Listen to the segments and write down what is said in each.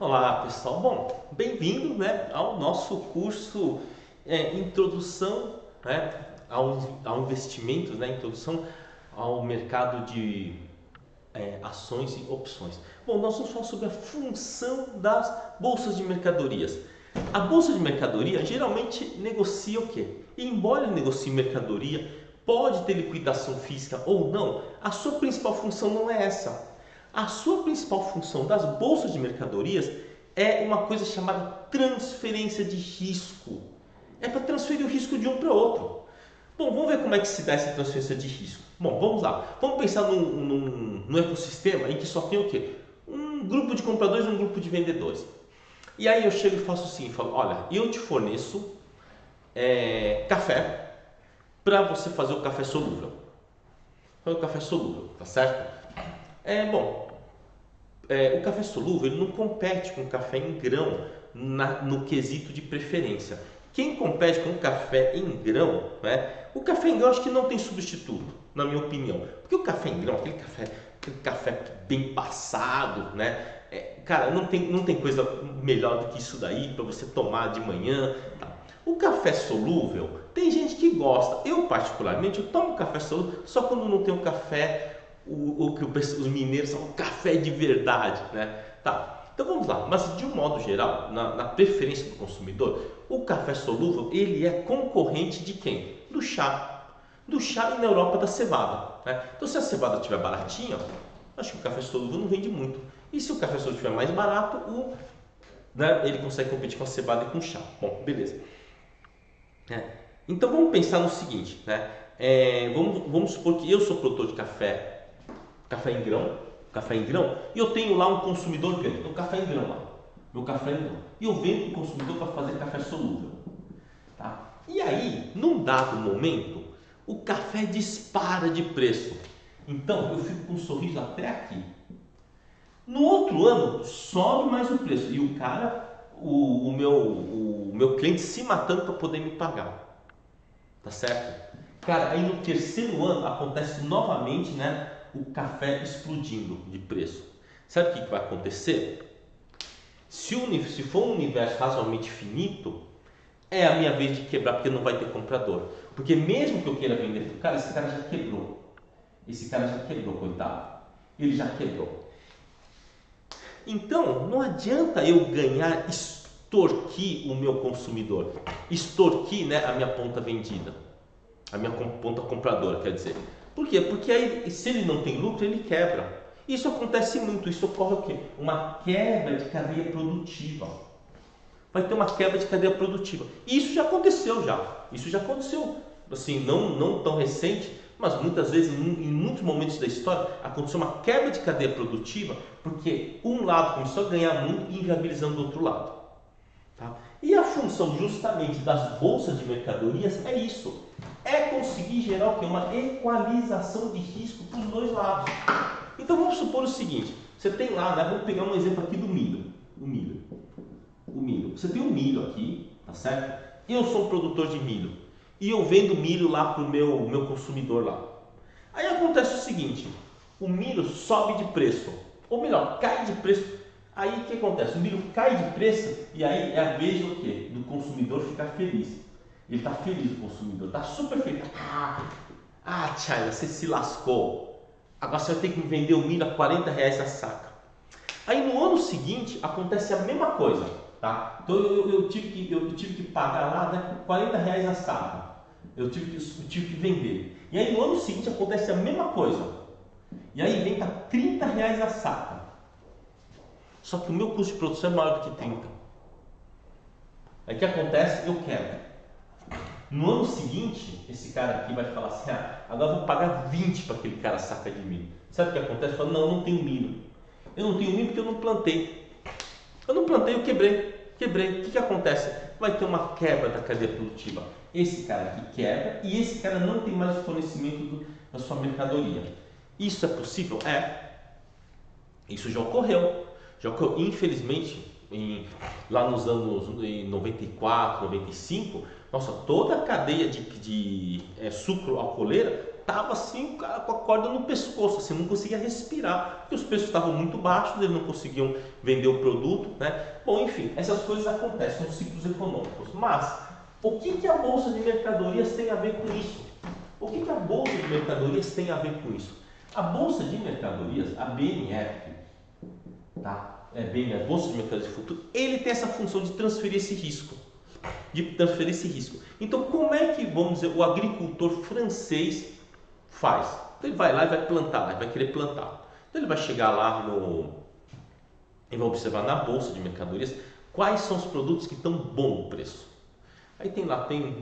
Olá pessoal, bom, bem-vindo, ao nosso curso Introdução, ao investimento, Introdução ao mercado de ações e opções. Bom, nós vamos falar sobre a função das bolsas de mercadorias. A bolsa de mercadoria geralmente negocia o quê? E embora negocie mercadoria, pode ter liquidação física ou não, a sua principal função não é essa. A sua principal função das bolsas de mercadorias é uma coisa chamada transferência de risco. É para transferir o risco de um para outro. Bom, vamos ver como é que se dá essa transferência de risco. Bom, vamos lá. Vamos pensar num ecossistema em que só tem o quê? Um grupo de compradores e um grupo de vendedores. E aí eu chego e faço assim, falo, olha, eu te forneço café para você fazer o café solúvel. Fazer o café solúvel, tá certo? O café solúvel ele não compete com o café em grão no quesito de preferência. Quem compete com o café em grão, o café em grão acho que não tem substituto, na minha opinião. Porque o café em grão, aquele café bem passado, cara, não tem coisa melhor do que isso daí para você tomar de manhã. Tá? O café solúvel, tem gente que gosta. Eu particularmente, eu tomo café solúvel só quando não tem o café o que os mineiros são café de verdade, Tá, então vamos lá, mas de um modo geral, na preferência do consumidor, o café solúvel, ele é concorrente de quem? Do chá e na Europa da cevada, Então se a cevada estiver baratinha, acho que o café solúvel não vende muito, e se o café solúvel estiver mais barato, ele consegue competir com a cevada e com o chá. Bom, beleza. Então vamos pensar no seguinte, vamos supor que eu sou produtor de café em grão, e eu tenho lá um consumidor grande, meu café em grão, e eu vendo para o consumidor para fazer café solúvel, tá? E aí, num dado momento, o café dispara de preço, então eu fico com um sorriso até aqui. No outro ano, sobe mais o preço, e o cara, o meu cliente se matando para poder me pagar, tá certo? Cara, aí no terceiro ano acontece novamente, o café explodindo de preço. Sabe o que vai acontecer? Se for um universo razoavelmente finito, é a minha vez de quebrar, porque não vai ter comprador. Porque mesmo que eu queira vender para o cara, esse cara já quebrou. Coitado. Ele já quebrou. Então, não adianta eu extorquir o meu consumidor, extorquir a minha ponta vendida, a minha ponta compradora, quer dizer. Por quê? Porque aí, se ele não tem lucro, ele quebra. Isso acontece muito. Isso ocorre o quê? Uma quebra de cadeia produtiva. Vai ter uma quebra de cadeia produtiva. E isso já aconteceu Isso já aconteceu. Assim, não tão recente, mas muitas vezes, em muitos momentos da história, aconteceu uma quebra de cadeia produtiva porque um lado começou a ganhar muito e inviabilizando o outro lado. Tá? E a função justamente das bolsas de mercadorias é isso. É conseguir gerar o quê? Uma equalização de risco para os dois lados. Então vamos supor o seguinte, você tem lá, vamos pegar um exemplo aqui do milho. O milho. Você tem um milho aqui, tá certo? Eu sou um produtor de milho e eu vendo milho lá para o meu consumidor lá. Aí acontece o seguinte, o milho sobe de preço, ou melhor, cai de preço. Aí o que acontece? O milho cai de preço e aí é a vez do quê? Do consumidor ficar feliz. Ele está feliz, o consumidor, está super feliz. China, você se lascou. Agora você vai ter que me vender o milho a R$40 a saca. Aí no ano seguinte acontece a mesma coisa, tá? Então eu tive que pagar lá, R$40 a saca. Eu tive que vender. E aí no ano seguinte acontece a mesma coisa. E aí vem para R$30 a saca. Só que o meu custo de produção é maior do que 30. Aí o que acontece? Eu quebro. No ano seguinte, esse cara aqui vai falar assim, agora eu vou pagar 20 para aquele cara saca de milho. Sabe o que acontece? Fala, não tenho milho. Eu não tenho milho porque eu não plantei. Eu quebrei. O que acontece? Vai ter uma quebra da cadeia produtiva. Esse cara aqui quebra e esse cara não tem mais o fornecimento da sua mercadoria. Isso é possível? Isso já ocorreu. Infelizmente, lá nos anos 94, 95, nossa, toda a cadeia de sucro alcooleira estava assim, o cara com a corda no pescoço, assim, não conseguia respirar, porque os preços estavam muito baixos, eles não conseguiam vender o produto, né? Bom, enfim, essas coisas acontecem nos ciclos econômicos. Mas o que a Bolsa de Mercadorias tem a ver com isso? O que a Bolsa de Mercadorias tem a ver com isso? A Bolsa de Mercadorias, a BMF, tá? A Bolsa de Mercadorias de Futuro, ele tem essa função de transferir esse risco. Então, como é que, vamos dizer, o agricultor francês faz? Então, ele vai lá e vai plantar, ele vai querer plantar. Então, ele vai chegar lá e vai observar na Bolsa de Mercadorias quais são os produtos que estão bom o preço. Aí tem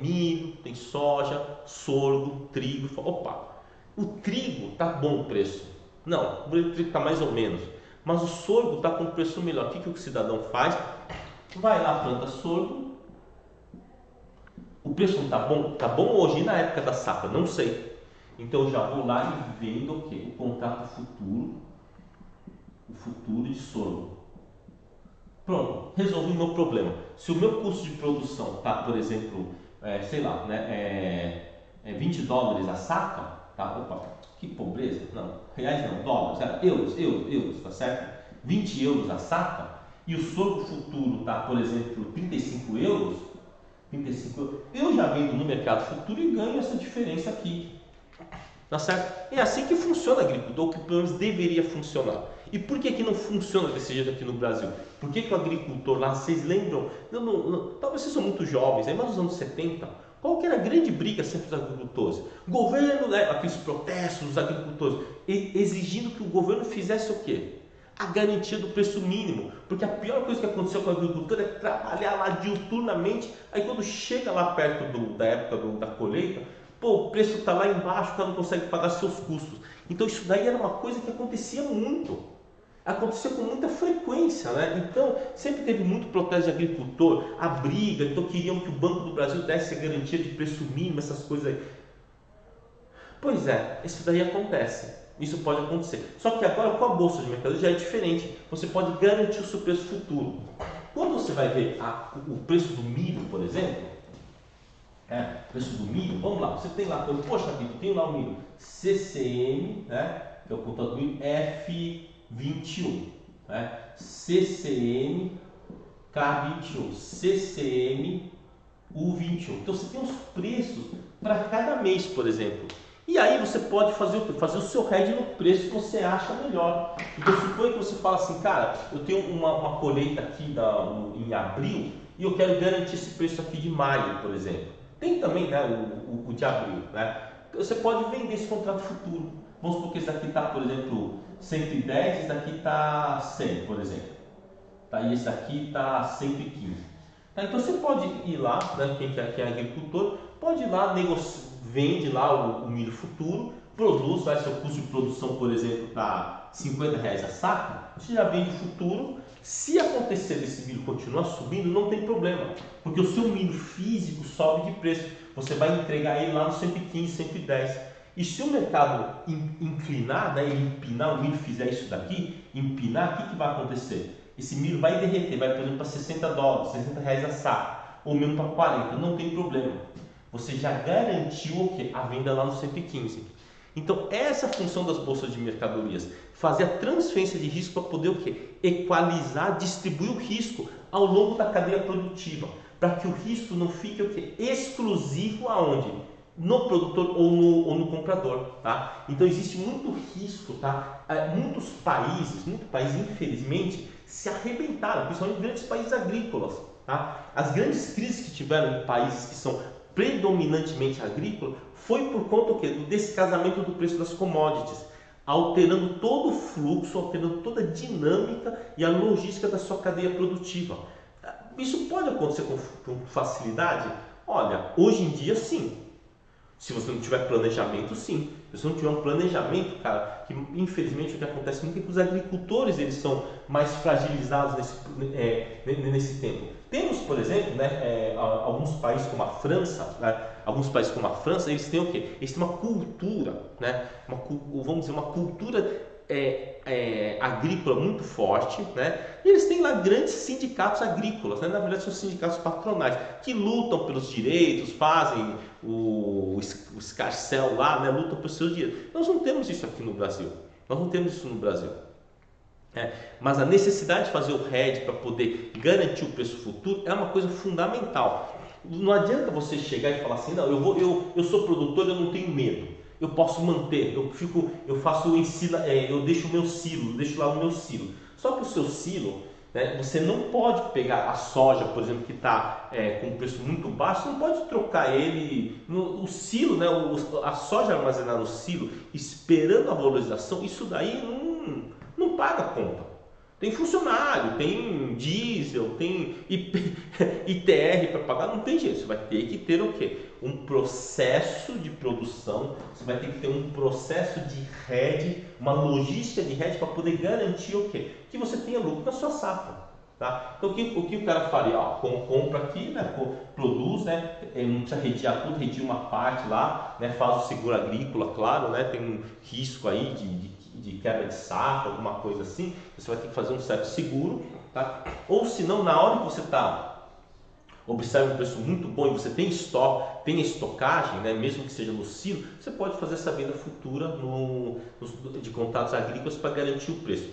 milho, tem soja, sorgo, trigo. Opa, o trigo está bom o preço. Não, o trigo está mais ou menos. Mas o sorgo está com preço melhor. O que o cidadão faz? Vai lá, planta sorgo. O preço não está bom? Está bom hoje, e na época da safra? Não sei. Então eu já vou lá e vendo o quê? O contrato futuro. O futuro de sorgo. Pronto, resolvi o meu problema. Se o meu custo de produção está, por exemplo, sei lá, né, $20 a saca, tá? Opa, que pobreza, não, reais não, dólares, euros, tá certo? 20 euros a saca, e o sorgo futuro tá, por exemplo, 35 euros, eu já vendo no mercado futuro e ganho essa diferença aqui. Tá certo? É assim que funciona a agricultura, ou que pelo menos deveria funcionar. E por que não funciona desse jeito aqui no Brasil? Por que o agricultor lá, vocês lembram? Talvez vocês são muito jovens, mas nos anos 70, qual que era a grande briga sempre dos agricultores? O governo, né, aqueles protestos dos agricultores, exigindo que o governo fizesse o quê? A garantia do preço mínimo, porque a pior coisa que aconteceu com o agricultor é trabalhar lá diuturnamente, aí quando chega lá perto da época da colheita, o preço está lá embaixo, o cara não consegue pagar seus custos. Então isso daí era uma coisa que acontecia muito. Acontecia com muita frequência, né? Então sempre teve muito protesto de agricultor, a briga, então queriam que o Banco do Brasil desse a garantia de preço mínimo, essas coisas aí. Pois é, isso daí acontece. Isso pode acontecer. Só que agora com a Bolsa de Mercado já é diferente. Você pode garantir o seu preço futuro. Quando você vai ver o preço do milho, por exemplo, preço do milho, vamos lá, você tem lá, poxa vida, tem lá o milho CCM, né, que é o contrato do milho F21, né, CCM K21, CCM U21. Então você tem os preços para cada mês, por exemplo. E aí você pode fazer o seu hedge no preço que você acha melhor. Então suponha que você fala assim, cara, eu tenho uma colheita aqui em abril e eu quero garantir esse preço aqui de maio, por exemplo. Tem também, né, o de abril, né? Você pode vender esse contrato futuro. Vamos supor que esse daqui está, por exemplo, 110, esse daqui está 100, por exemplo. Tá? E esse daqui está 115. Tá? Então você pode ir lá, né, quem é agricultor, pode ir lá, vende lá o milho futuro, produz, seu custo de produção, por exemplo, está R$50 a saca, você já vende o futuro. Se acontecer desse milho continuar subindo, não tem problema, porque o seu milho físico sobe de preço, você vai entregar ele lá no 115, 110. E se o mercado inclinar, né, empinar, o milho fizer isso daqui, empinar, o que vai acontecer? Esse milho vai derreter, vai por exemplo para $60, R$60 a saca, ou mesmo para 40, não tem problema. Você já garantiu o quê? A venda lá no 115. Então, essa é a função das bolsas de mercadorias, fazer a transferência de risco para poder o quê? Equalizar, distribuir o risco ao longo da cadeia produtiva, para que o risco não fique o quê? Exclusivo aonde? No produtor ou no comprador, tá? Então existe muito risco, tá? Muitos países, infelizmente, se arrebentaram, principalmente grandes países agrícolas, tá? As grandes crises que tiveram em países que são predominantemente agrícolas foi por conta do descasamento do preço das commodities, alterando todo o fluxo, alterando toda a dinâmica e a logística da sua cadeia produtiva. Isso pode acontecer com facilidade? Olha, hoje em dia sim. Se você não tiver planejamento, sim. Se você não tiver um planejamento, cara, que infelizmente o que acontece muito é que os agricultores eles são mais fragilizados nesse tempo. Temos, por exemplo, né, alguns países como a França, eles têm o quê? Eles têm uma cultura, né, vamos dizer, uma cultura agrícola muito forte, né? E eles têm lá grandes sindicatos agrícolas, né? Na verdade são sindicatos patronais, que lutam pelos direitos, fazem o escarcéu lá, né? Lutam pelos seus direitos. Nós não temos isso aqui no Brasil, nós não temos isso no Brasil. Mas a necessidade de fazer o hedge para poder garantir o preço futuro é uma coisa fundamental. Não adianta você chegar e falar assim, não, eu sou produtor, eu não tenho medo, eu posso manter, eu faço eu deixo o meu silo, deixo lá o meu silo. Só que o seu silo, né, você não pode pegar a soja, por exemplo, que está com um preço muito baixo, você não pode trocar ele no silo, né, a soja armazenada no silo, esperando a valorização. Isso daí não paga a conta. Tem funcionário, tem diesel, tem ITR para pagar, não tem jeito. Você vai ter que ter o quê? Um processo de produção, você vai ter que ter um processo de hedge, uma logística de hedge para poder garantir o quê? Que você tenha lucro na sua safra. Tá? Então o que o cara faria? Compra aqui, né? Produz, né? Não precisa redear tudo, redia uma parte lá, né? Faz o seguro agrícola, claro, né? Tem um risco aí de quebra de safra, alguma coisa assim, você vai ter que fazer um certo seguro, tá? Ou se não, na hora que você observa um preço muito bom e você tem estoque, tem estocagem, né? Mesmo que seja no silo, você pode fazer essa venda futura de contratos agrícolas para garantir o preço.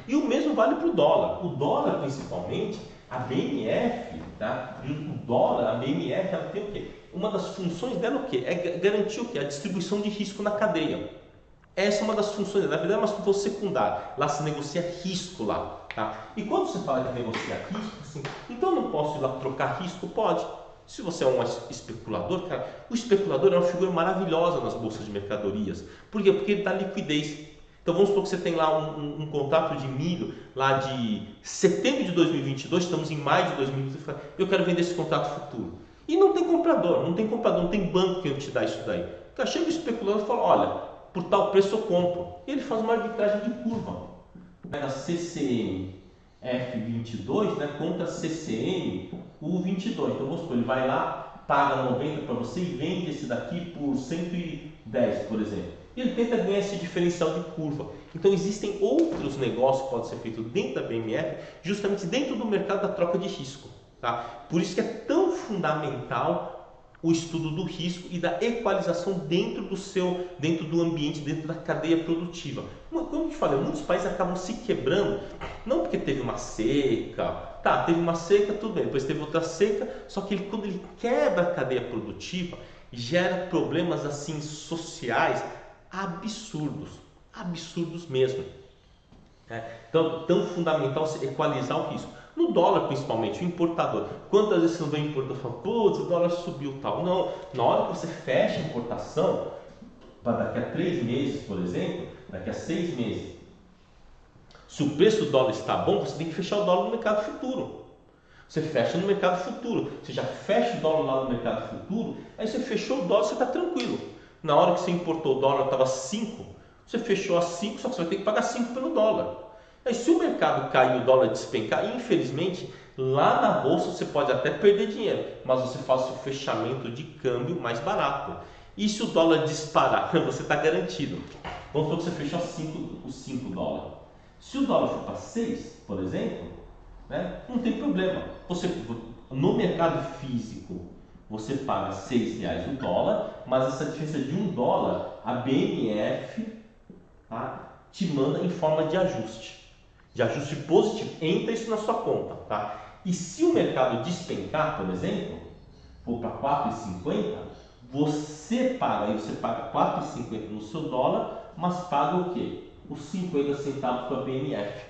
E o mesmo vale para o dólar. O dólar, principalmente, a BMF, tá? A BMF, ela tem o quê? Uma das funções dela o quê? É garantir o quê? A distribuição de risco na cadeia. Essa é uma das funções, na verdade é uma função secundária. Lá se negocia risco lá, tá? E quando você fala de negociar risco, assim, então eu não posso ir lá trocar risco? Pode. Se você é um especulador, cara, o especulador é uma figura maravilhosa nas bolsas de mercadorias. Por quê? Porque ele dá liquidez. Então vamos supor que você tem lá um contrato de milho lá de setembro de 2022, estamos em maio de 2022, eu quero vender esse contrato futuro. E não tem comprador, não tem banco que te dá isso daí. Então chega o especulador e fala, olha, por tal preço eu compro. E ele faz uma arbitragem de curva. Pega CCM F22, né, contra CCM U22. Então vamos supor, ele vai lá, paga 90 para você e vende esse daqui por 110, por exemplo. E ele tenta ganhar esse diferencial de curva. Então existem outros negócios que podem ser feitos dentro da BMF, justamente dentro do mercado da troca de risco. Tá? Por isso que é tão fundamental o estudo do risco e da equalização dentro do ambiente, dentro da cadeia produtiva. Como eu te falei, muitos países acabam se quebrando, não porque teve uma seca, teve uma seca, tudo bem, depois teve outra seca, só que quando ele quebra a cadeia produtiva, gera problemas assim sociais absurdos mesmo. Então, tão fundamental equalizar o risco. No dólar, principalmente, o importador. Quantas vezes você não vê o importador falando, putz, o dólar subiu tal? Não, na hora que você fecha a importação, para daqui a 3 meses, por exemplo, daqui a 6 meses, se o preço do dólar está bom, você tem que fechar o dólar no mercado futuro. Você fecha no mercado futuro, você já fecha o dólar lá no mercado futuro, aí você fechou o dólar, você está tranquilo. Na hora que você importou o dólar, estava 5, você fechou a 5, só que você vai ter que pagar 5 pelo dólar. Aí, se o mercado cair e o dólar despencar, infelizmente, lá na bolsa você pode até perder dinheiro, mas você faz o fechamento de câmbio mais barato. E se o dólar disparar, você está garantido. Vamos supor que você fechou os 5 dólares. Se o dólar for para 6, por exemplo, né, não tem problema. No mercado físico, você paga R$6 o dólar, mas essa diferença de $1, a BMF te manda em forma de ajuste positivo, entra isso na sua conta, tá? E se o mercado despencar, por exemplo, for para 4,50, você paga R$4,50 no seu dólar, mas paga o quê? Os 50 centavos para a BMF,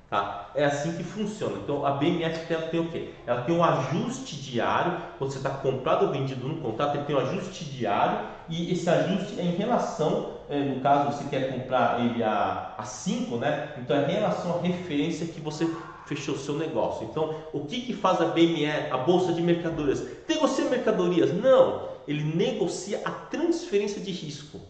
tá? É assim que funciona. Então a BMF tem o quê? Ela tem um ajuste diário, quando você está comprado ou vendido no contrato, ele tem um ajuste diário e esse ajuste é em relação, no caso você quer comprar ele a 5, né? Então é em relação à referência que você fechou o seu negócio. Então o que faz a BMF, a Bolsa de Mercadorias? Negocia mercadorias? Não, ele negocia a transferência de risco,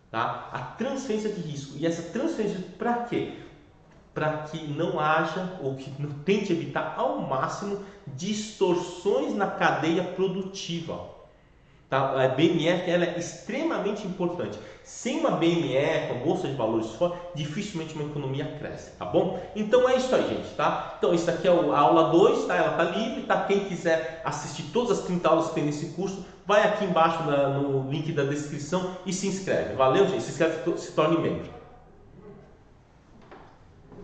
tá? A transferência de risco. E essa transferência para quê? Para que não haja, ou que não tente evitar ao máximo, distorções na cadeia produtiva. Tá? A BMF ela é extremamente importante. Sem uma BMF, uma bolsa de valores forte, dificilmente uma economia cresce, tá bom? Então é isso aí, gente, tá? Então isso aqui é a aula 2, tá? Ela tá livre, tá? Quem quiser assistir todas as 30 aulas que tem nesse curso, vai aqui embaixo no link da descrição e se inscreve. Valeu, gente? Se inscreve, se torne membro.